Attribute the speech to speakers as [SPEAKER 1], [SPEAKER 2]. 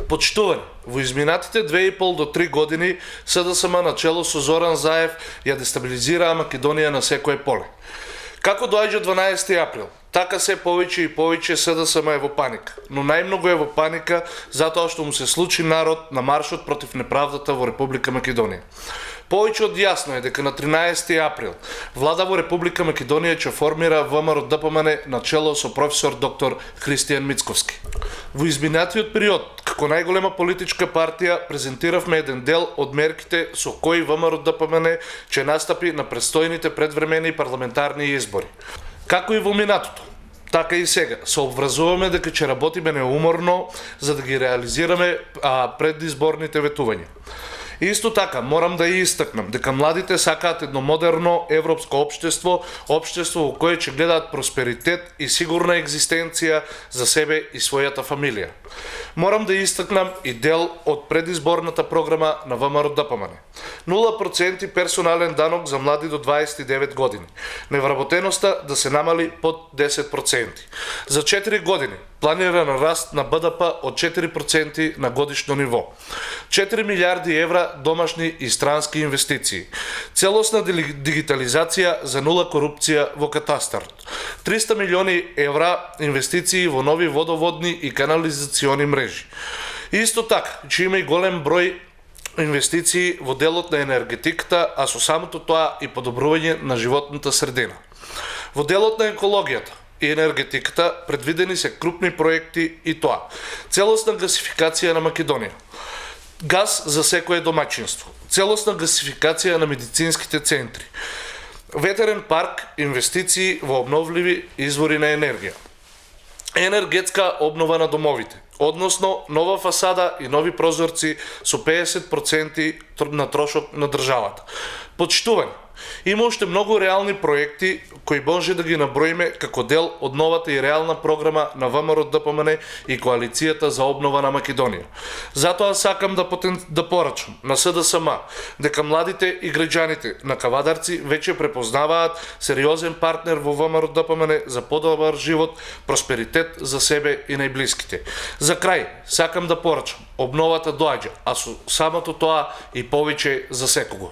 [SPEAKER 1] Почитувани, во изминатите 2,5 до 3 години СДСМ начело со Зоран Заев ја дестабилизираа Македонија на секое поле. Како доаѓа 12 април, така се повеќе и повеќе СДСМ е во паника, но најмногу е во паника затоа што му се случи народ на маршот против неправдата во Република Македонија. Повеќе од јасно е дека на 13 април влада во Република Македонија ќе формира ВМРО ДПМН на чело со професор доктор Христијан Мицковски. Во изминатиот период, како најголема политичка партија, презентиравме еден дел од мерките со кои ВМРО ДПМН ќе настапи на предстојните предвремени парламентарни избори. Како и во минатото, така и сега се обврзуваме дека ќе работиме неуморно за да ги реализираме предизборните ветувања. Исто така, морам да ја истакнам дека младите сакаат едно модерно европско општество, општество во кое ќе гледаат просперитет и сигурна екзистенција за себе и својата фамилија. Морам да истакнам и дел од предизборната програма на ВМРО ДПМН. 0% персонален данок за млади до 29 години. Невработеноста да се намали под 10%. За 4 години планиран раст на БДП од 4% на годишно ниво. 4 милиарди евра домашни и странски инвестиции. Целосна дигитализација за нула корупција во катастарот. 300 милиони евра инвестиции во нови водоводни и канализациони мрежи. Исто така, ќе има и голем број инвестиции во делот на енергетиката, а со самото тоа и подобрување на животната средина. Во делот на екологијата и енергетиката предвидени се крупни проекти и тоа: целосна гасификација на Македонија, газ за секое домаќинство, целосна гасификација на медицинските центри, ветерен парк, инвестиции во обновливи извори на енергија, енергетска обнова на домовите, односно нова фасада и нови прозорци со 50% на трошок на државата. Почитувани, има уште многу реални проекти кои може да ги наброиме како дел од новата и реална програма на ВМРО ДПМН и Коалицијата за обнова на Македонија. Затоа сакам да порачам на СДСМ дека младите и граѓаните на Кавадарци веќе препознаваат сериозен партнер во ВМРО ДПМН за подобар живот, просперитет за себе и најблиските. За крај, сакам да порачам, обновата доаѓа, а со самото тоа и повеќе за секого.